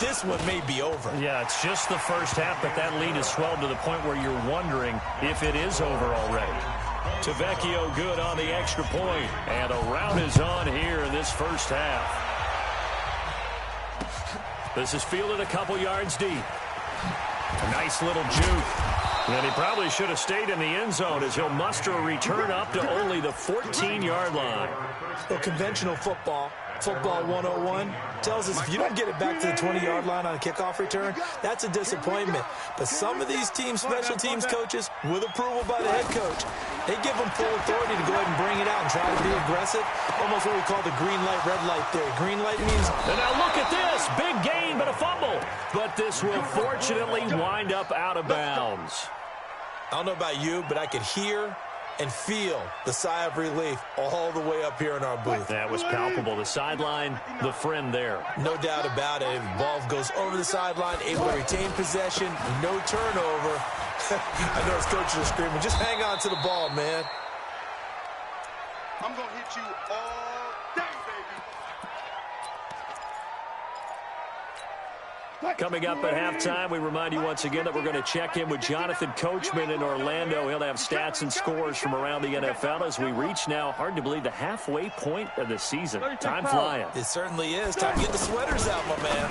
this one may be over. Yeah, it's just the first half, but that lead has swelled to the point where you're wondering if it is over already. Tavecchio good on the extra point, and a rout is on here in this first half. This is fielded a couple yards deep. A nice little juke. And he probably should have stayed in the end zone as he'll muster a return up to only the 14-yard line. Well, conventional football 101, tells us if you don't get it back to the 20-yard line on a kickoff return, that's a disappointment. But some of these teams, special teams coaches, with approval by the head coach, they give them full authority to go ahead and bring it out and try to be aggressive. Almost what we call the green light, red light theory. Green light means... And now look at this. Big gain, but a fumble. But this will fortunately wind up out of bounds. I don't know about you, but I could hear and feel the sigh of relief all the way up here in our booth. That was palpable. The sideline, the friend there. No doubt about it. If the ball goes over the sideline, able to retain possession, no turnover. I know his coaches are screaming, just hang on to the ball, man. I'm going to hit you all day, baby. Coming up at halftime, we remind you once again that we're going to check in with Jonathan Coachman in Orlando. He'll have stats and scores from around the NFL as we reach now, hard to believe, the halfway point of the season. Time flying. It certainly is. Time to get the sweaters out, my man.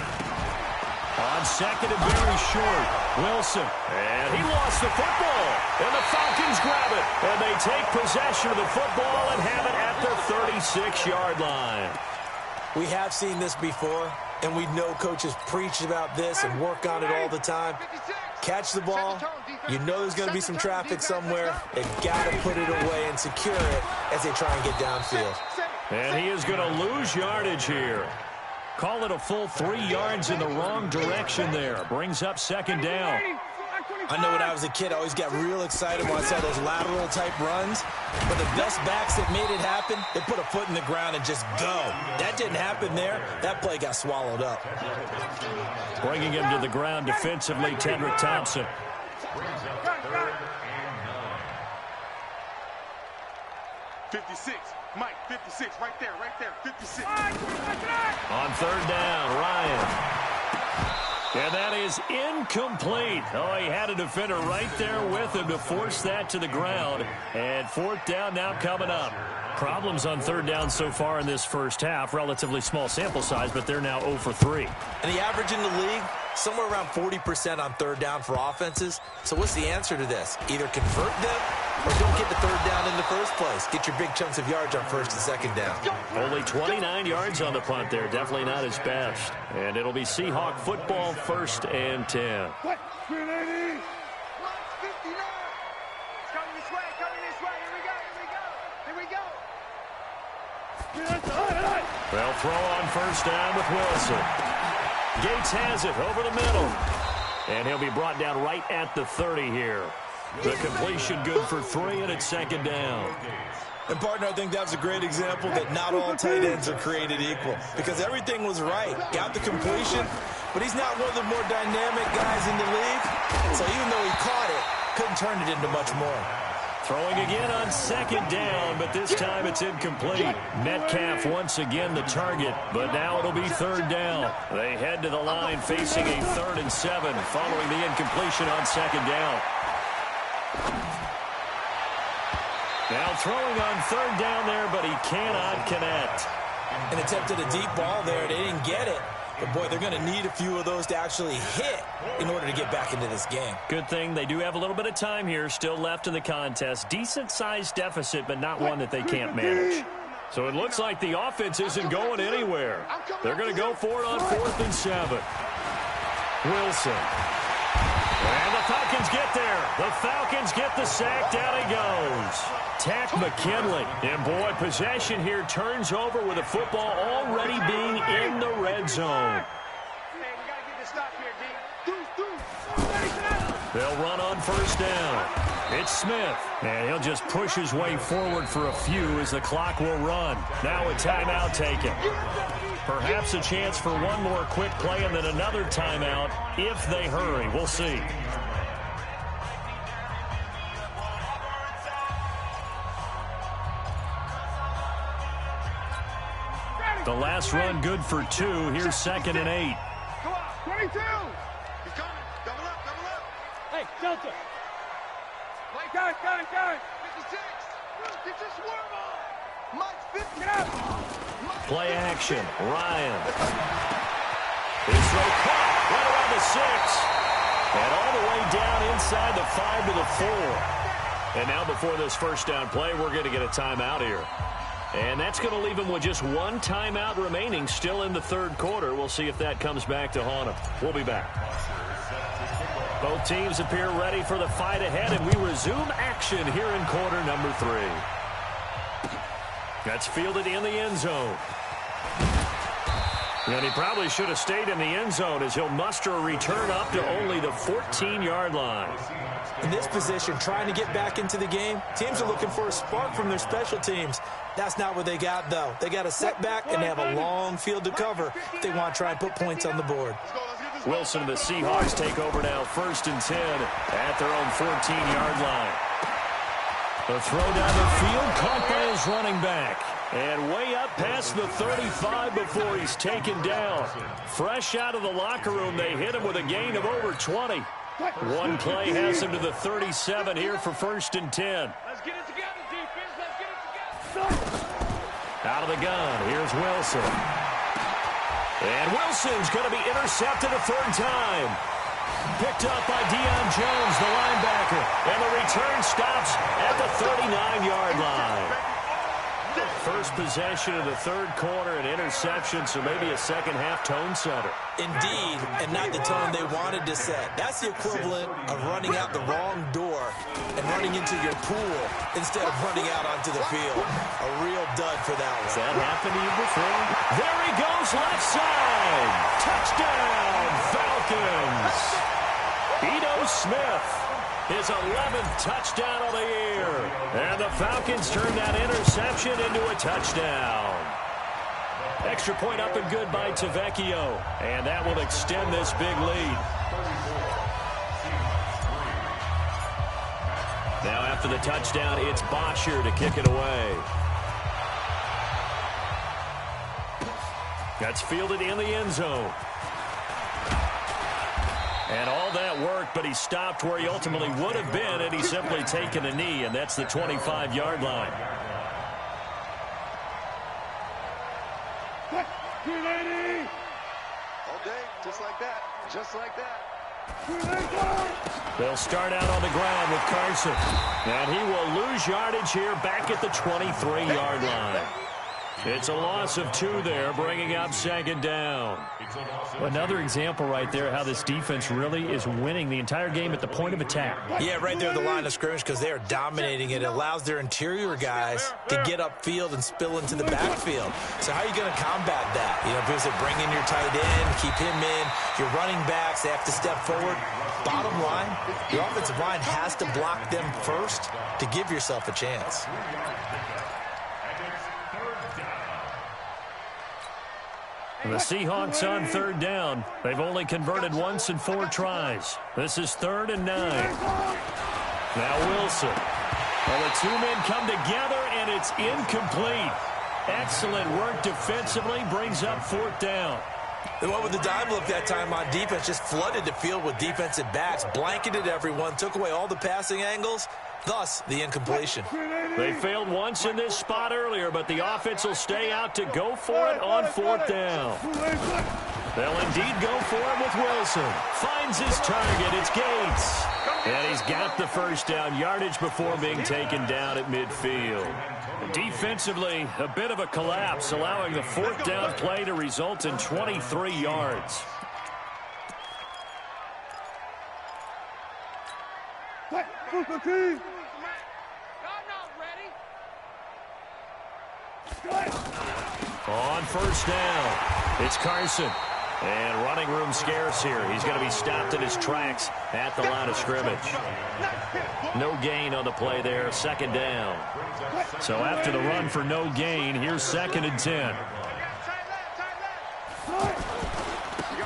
On second and very short, Wilson. And he lost the football. And the Falcons grab it. And they take possession of the football and have it at their 36-yard line. We have seen this before, and we know coaches preach about this and work on it all the time. Catch the ball. You know there's going to be some traffic somewhere. They've got to put it away and secure it as they try and get downfield. And he is going to lose yardage here. Call it a full 3 yards in the wrong direction there. Brings up second down. I know when I was a kid, I always got real excited when I saw those lateral-type runs. But the best backs that made it happen, they put a foot in the ground and just go. That didn't happen there. That play got swallowed up. Bringing him to the ground defensively, Tedrick Thompson. Mike, 56, right there, 56. On third down, Ryan. And that is incomplete. Oh, he had a defender right there with him to force that to the ground. And fourth down now coming up. Problems on third down so far in this first half. Relatively small sample size, but they're now 0 for 3. And the average in the league, somewhere around 40% on third down for offenses. So what's the answer to this? Either convert them or don't get the third down in the first place. Get your big chunks of yards on first and second down. Only 29 yards on the punt there. Definitely not his best. And it'll be Seahawk football, 1st and 10. What? 380. 159. It's coming this way, Here we go. Well, throw on first down with Wilson. Gates has it over the middle. And he'll be brought down right at the 30 here. The completion good for 3, and it's second down. And, partner, I think that was a great example that not all tight ends are created equal. Because everything was right. Got the completion, but he's not one of the more dynamic guys in the league. So even though he caught it, couldn't turn it into much more. Throwing again on second down, but this time it's incomplete. Metcalf once again the target, but now it'll be third down. They head to the line facing a 3rd and 7 following the incompletion on second down. Now throwing on third down there, but he cannot connect. And attempted a deep ball there. They didn't get it. But, boy, they're going to need a few of those to actually hit in order to get back into this game. Good thing they do have a little bit of time here still left in the contest. Decent-sized deficit, but not one that they can't manage. So it looks like the offense isn't going anywhere. They're going to go for it on 4th and 7. Wilson. And the Falcons get there. The Falcons get the sack. Down he goes. Tack McKinley. And, boy, possession here turns over with the football already being in the red zone. They'll run on first down. It's Smith. And he'll just push his way forward for a few as the clock will run. Now a timeout taken. Perhaps a chance for one more quick play and then another timeout if they hurry. We'll see. The last run good for 2. Here's 2nd and 8. He's coming. Double up, double up. Hey, Delta. Got it. 56. Get your swerve on. Mike 50. Get out. Play action. Ryan. His throw caught right around the 6. And all the way down inside the 5 to the 4. And now before this first down play, we're going to get a timeout here. And that's going to leave him with just one timeout remaining still in the third quarter. We'll see if that comes back to haunt him. We'll be back. Both teams appear ready for the fight ahead, and we resume action here in quarter number 3. That's fielded in the end zone. And he probably should have stayed in the end zone as he'll muster a return up to only the 14-yard line. In this position, trying to get back into the game, teams are looking for a spark from their special teams. That's not what they got, though. They got a setback, and they have a long field to cover if they want to try and put points on the board. Wilson and the Seahawks take over now, 1st and 10 at their own 14-yard line. The throw down the field, caught by his running back. And way up past the 35 before he's taken down. Fresh out of the locker room, they hit him with a gain of over 20. One play has him to the 37 here for 1st and 10. Let's get it together, defense. Let's get it together. Out of the gun, here's Wilson. And Wilson's going to be intercepted a 3rd time. Picked up by Deion Jones, the linebacker. And the return stops at the 39-yard line. First possession of the third quarter, an interception, so maybe a second-half tone setter. Indeed, and not the tone they wanted to set. That's the equivalent of running out the wrong door and running into your pool instead of running out onto the field. A real dud for that one. Has that happened to you before? There he goes, left side. Touchdown, Falcons. Ito Smith. His 11th touchdown of the year. And the Falcons turn that interception into a touchdown. Extra point up and good by Tavecchio. And that will extend this big lead. Now after the touchdown, it's Bosher to kick it away. That's fielded in the end zone. And all that work, but he stopped where he ultimately would have been had he simply taken a knee, and that's the 25-yard line. All day, just like that. Just like that. They'll start out on the ground with Carson. And he will lose yardage here back at the 23-yard line. It's a loss of 2 there, bringing up 2nd down. Another example right there how this defense really is winning the entire game at the point of attack. Yeah, right there at the line of scrimmage because they are dominating it. It allows their interior guys to get upfield and spill into the backfield. So how are you going to combat that? You know, because they bring in your tight end, keep him in. Your running backs, they have to step forward. Bottom line, your offensive line has to block them first to give yourself a chance. The Seahawks on 3rd down. They've only converted once in 4 tries. This is 3rd and 9. Now Wilson. Well, the 2 men come together, and it's incomplete. Excellent work defensively, brings up 4th down. They went with the dime look that time on defense, just flooded the field with defensive backs, blanketed everyone, took away all the passing angles, thus the incompletion. They failed once in this spot earlier, but the offense will stay out to go for it on 4th down. They'll indeed go for it with Wilson. Finds his target. It's Gates. And he's got the first down yardage before being taken down at midfield. Defensively, a bit of a collapse, allowing the 4th down play to result in 23 yards. On 1st down, it's Carson. And running room scarce here. He's going to be stopped in his tracks at the line of scrimmage. No gain on the play there, 2nd down. So after the run for no gain, here's 2nd and 10.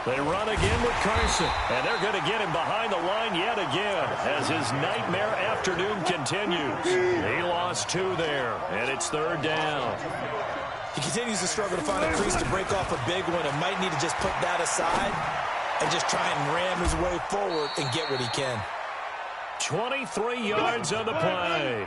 They run again with Carson, and they're going to get him behind the line yet again as his nightmare afternoon continues. He lost 2 there, and it's 3rd down. He continues to struggle to find a crease to break off a big one and might need to just put that aside and just try and ram his way forward and get what he can. 23 yards on the play.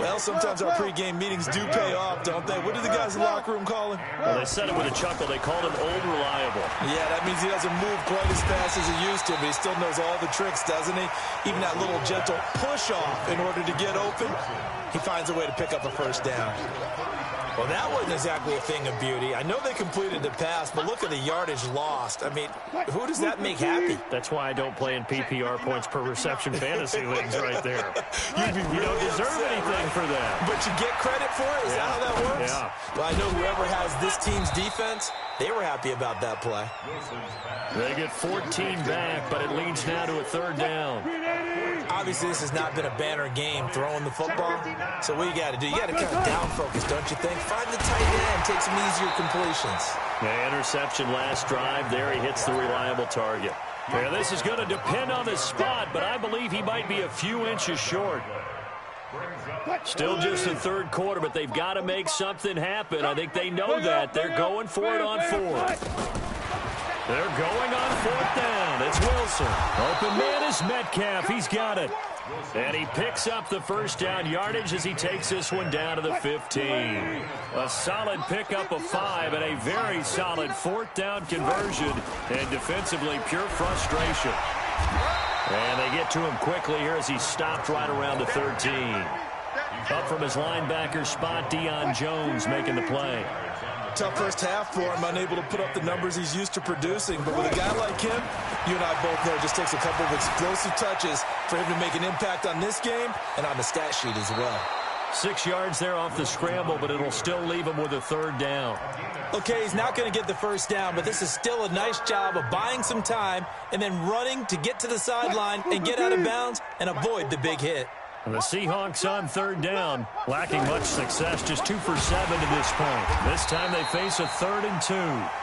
Well, sometimes our pregame meetings do pay off, don't they? What do the guys in the locker room call him? Well, they said it with a chuckle. They called him Old Reliable. Yeah, that means he doesn't move quite as fast as he used to, but he still knows all the tricks, doesn't he? Even that little gentle push-off in order to get open, he finds a way to pick up a first down. Well, that wasn't exactly a thing of beauty. I know they completed the pass, but look at the yardage lost. I mean, who does that make happy? That's why I don't play in PPR points per reception fantasy leagues right there. You don't deserve anything for that. But you get credit for it? Is that how that works? Yeah. Well, I know whoever has this team's defense, they were happy about that play. They get 14 back, but it leads now to a third down. Obviously, this has not been a banner game throwing the football. So what you got to do, you got to kind of down focus, don't you think? Find the tight end, take some easier completions. Yeah, interception last drive. There he hits the reliable target. Yeah, this is going to depend on the spot, but I believe he might be a few inches short. Still just the third quarter, but they've got to make something happen. I think they know that. They're going for it on fourth. They're going on fourth down. It's Wilson. Open man is Metcalf. He's got it. And he picks up the first down yardage as he takes this one down to the 15. A solid pickup of 5 and a very solid fourth down conversion. And defensively, pure frustration. And they get to him quickly here as he stopped right around the 13. Up from his linebacker spot, Deion Jones making the play. Tough first half for him, unable to put up the numbers he's used to producing. But with a guy like him, you and I both know it just takes a couple of explosive touches for him to make an impact on this game and on the stat sheet as well. 6 yards there off the scramble, but it'll still leave him with a third down. Okay, he's not going to get the first down, but this is still a nice job of buying some time and then running to get to the sideline and get out of bounds and avoid the big hit. And the Seahawks on third down, lacking much success, just 2 for 7 to this point. This time they face a 3rd and 2.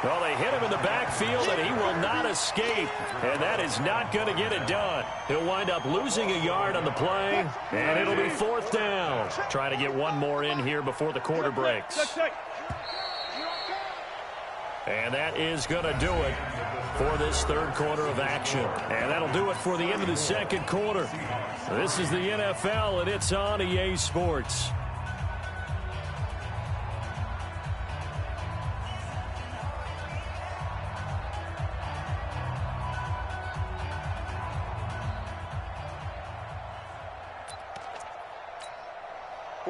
Well, they hit him in the backfield, and he will not escape. And that is not going to get it done. He'll wind up losing a yard on the play, and it'll be 4th down. Try to get one more in here before the quarter breaks. And that is going to do it for this third quarter of action. And that'll do it for the end of the second quarter. This is the NFL, and it's on EA Sports.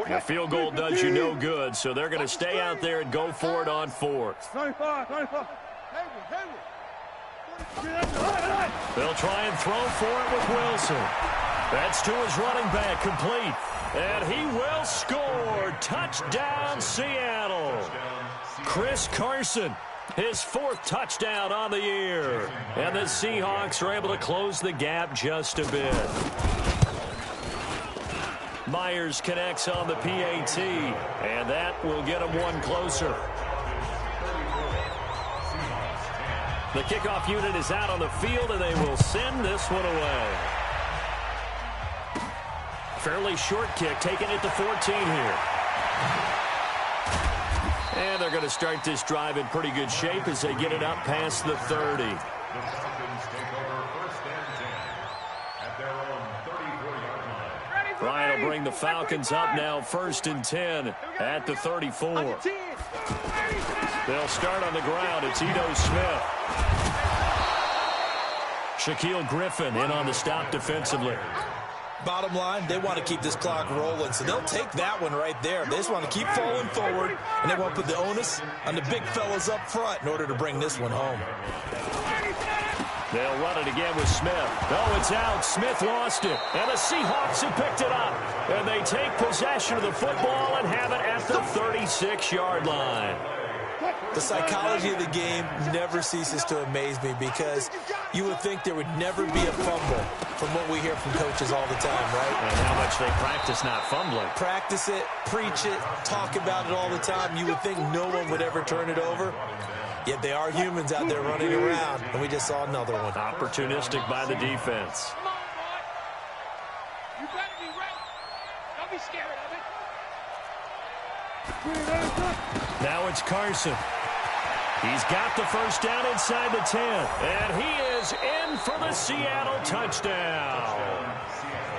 The field goal does you no good, so they're going to stay out there and go for it on fourth. 25. They'll try and throw for it with Wilson. That's to his running back, complete. And he will score. Touchdown, Seattle. Chris Carson, his 4th touchdown on the year. And the Seahawks are able to close the gap just a bit. Myers connects on the PAT, and that will get him one closer. The kickoff unit is out on the field, and they will send this one away. Fairly short kick, taking it to 14 here. And they're going to start this drive in pretty good shape as they get it up past the 30. Ryan will bring the Falcons up now 1st and 10 at the 34. They'll start on the ground. It's Ito Smith. Shaquille Griffin in on the stop defensively. Bottom line, they want to keep this clock rolling, so they'll take that one right there. They just want to keep falling forward, and they want to put the onus on the big fellas up front in order to bring this one home. They'll run it again with Smith. Oh, it's out. Smith lost it. And the Seahawks have picked it up. And they take possession of the football and have it at the 36-yard line. The psychology of the game never ceases to amaze me because you would think there would never be a fumble from what we hear from coaches all the time, right? And how much they practice not fumbling. Practice it, preach it, talk about it all the time. You would think no one would ever turn it over. Yet they are humans out there running around, and we just saw another one. Opportunistic by the defense. Come on, boy. You better be ready. Don't be scared of it. Now it's Carson. He's got the first down inside the 10. And he is in for the Seattle touchdown.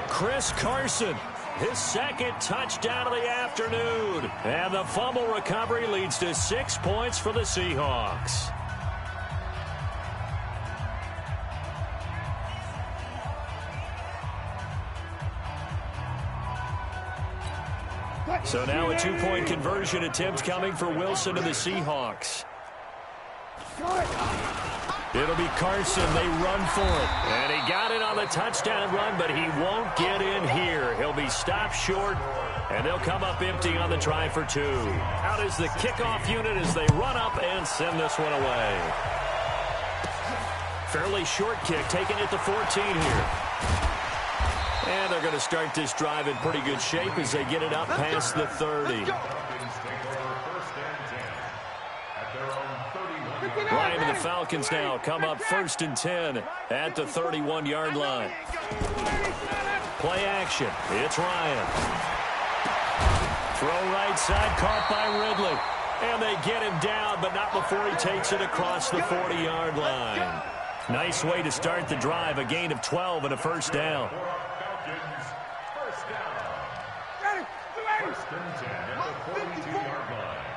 Chris Carson, his second touchdown of the afternoon. And the fumble recovery leads to 6 points for the Seahawks. So now a two-point conversion attempt coming for Wilson and the Seahawks. It'll be Carson. They run for it. And he got it on the touchdown run, but he won't get in here. He'll be stopped short, and they'll come up empty on the try for 2. Out is the kickoff unit as they run up and send this one away. Fairly short kick, taking it to 14 here. And they're going to start this drive in pretty good shape as they get it up past the 30. Ryan and the Falcons now come up 1st and 10 at the 31-yard line. Play action. It's Ryan. Throw right side, caught by Ridley. And they get him down, but not before he takes it across the 40-yard line. Nice way to start the drive, a gain of 12 and a first down.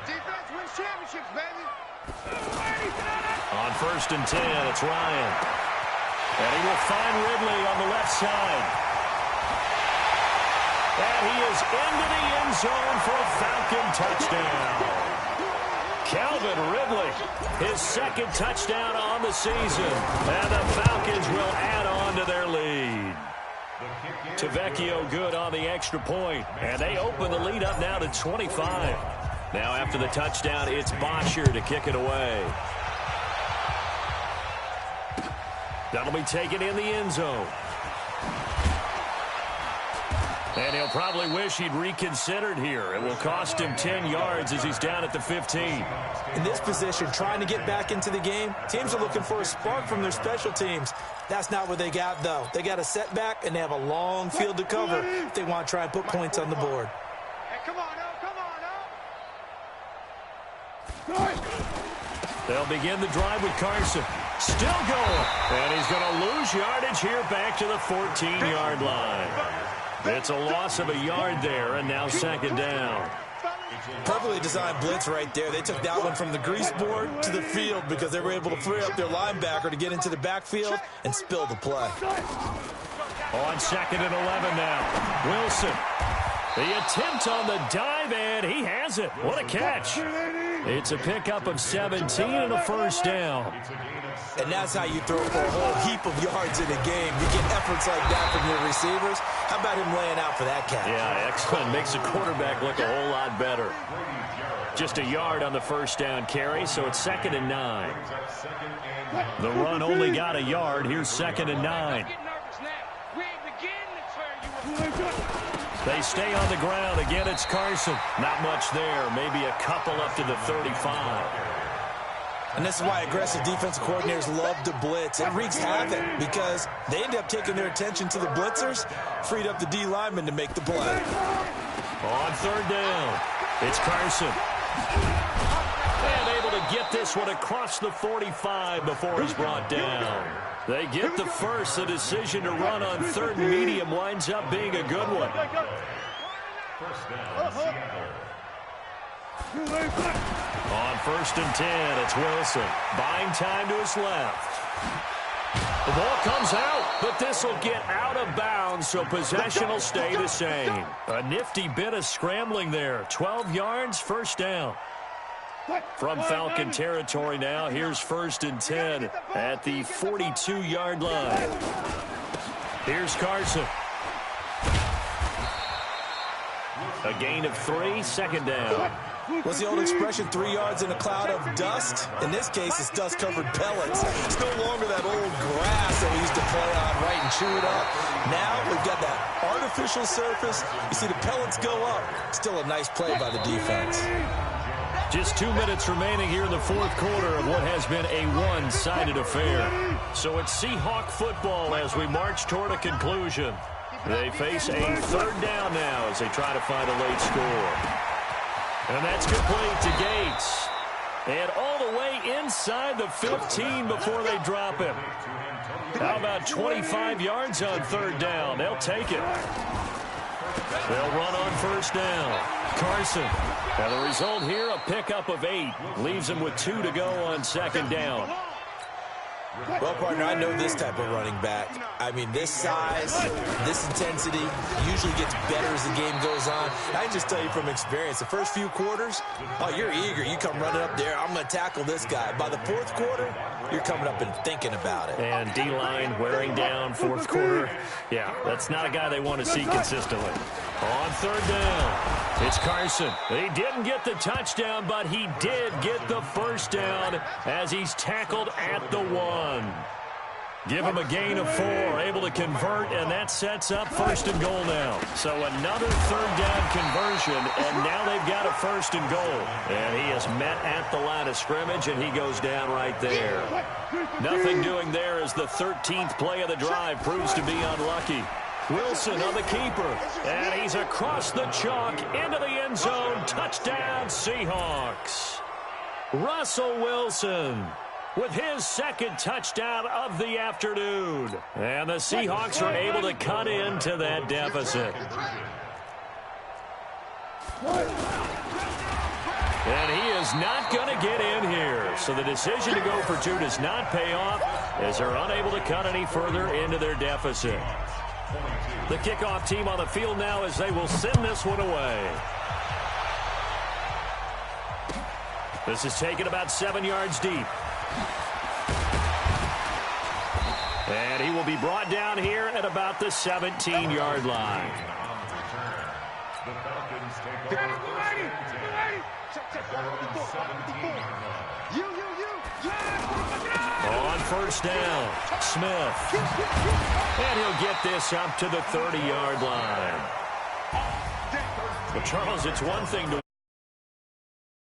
Defense wins championships, baby. On 1st and 10, it's Ryan. And he will find Ridley on the left side. And he is into the end zone for a Falcon touchdown. Calvin Ridley, his second touchdown on the season. And the Falcons will add on to their lead. Tavecchio good on the extra point. And they open the lead up now to 25. Now after the touchdown, it's Bosher to kick it away. That'll be taken in the end zone. And he'll probably wish he'd reconsidered here. It will cost him 10 yards as he's down at the 15. In this position, trying to get back into the game, teams are looking for a spark from their special teams. That's not what they got, though. They got a setback, and they have a long field to cover if they want to try and put points on the board. Hey, come on, They'll begin the drive with Carson. Still going. And he's going to lose yardage here back to the 14-yard line. It's a loss of a yard there, and now 2nd down. Perfectly designed blitz right there. They took that one from the grease board to the field because they were able to free up their linebacker to get into the backfield and spill the play. On 2nd and 11 now. Wilson. The attempt on the dive, and he has it. What a catch. It's a pickup of 17 and a first down. And that's how you throw for a whole heap of yards in a game. You get efforts like that from your receivers. How about him laying out for that catch? Yeah, excellent. Makes the quarterback look a whole lot better. Just a yard on the first down carry, so it's 2nd and 9. The run only got a yard. Here's 2nd and 9. They stay on the ground. Again, it's Carson. Not much there. Maybe a couple up to the 35. And this is why aggressive defensive coordinators love to blitz. It wreaks havoc because they end up taking their attention to the blitzers, freed up the D lineman to make the play. On 3rd down, it's Carson. And able to get this one across the 45 before he's brought down. They get the first. The decision to run on 3rd and medium winds up being a good one. First down, On 1st and 10, it's Wilson. Buying time to his left. The ball comes out, but this will get out of bounds, so possession will stay the same. A nifty bit of scrambling there. 12 yards, first down. From Falcon territory now, here's 1st and 10 at the 42-yard line. Here's Carson. A gain of 3, 2nd down. What's the old expression, 3 yards in a cloud of dust? In this case, it's dust-covered pellets. It's no longer that old grass that we used to play on, right, and chew it up. Now we've got that artificial surface. You see the pellets go up. Still a nice play by the defense. Just 2 minutes remaining here in the 4th quarter of what has been a one-sided affair. So it's Seahawk football as we march toward a conclusion. They face a 3rd down now as they try to find a late score. And that's complete to Gates. And all the way inside the 15 before they drop him. How about 25 yards on third down? They'll take it. They'll run on first down. Carson. And the result here, a pickup of 8. Leaves him with 2 to go on second down. Well, partner, I know this type of running back. I mean, this size, this intensity usually gets better as the game goes on. I can just tell you from experience, the first few quarters, oh, you're eager. You come running up there, I'm going to tackle this guy. By the fourth quarter, you're coming up and thinking about it. And D-line wearing down fourth quarter. Yeah, that's not a guy they want to see consistently. On third down, it's Carson. He didn't get the touchdown, but he did get the first down as he's tackled at the 1. Give him a gain of 4, able to convert, and that sets up first and goal now. So another third down conversion, and now they've got a first and goal. And he is met at the line of scrimmage, and he goes down right there. Nothing doing there as the 13th play of the drive proves to be unlucky. Wilson on the keeper, and he's across the chalk into the end zone. Touchdown, Seahawks. Russell Wilson with his second touchdown of the afternoon. And the Seahawks are able to cut into that deficit. And he is not going to get in here. So the decision to go for 2 does not pay off as they're unable to cut any further into their deficit. The kickoff team on the field now as they will send this one away. This is taken about 7 yards deep. And he will be brought down here at about the 17-yard line. On first down, Smith. And he'll get this up to the 30-yard line. Well, Charles, it's one thing to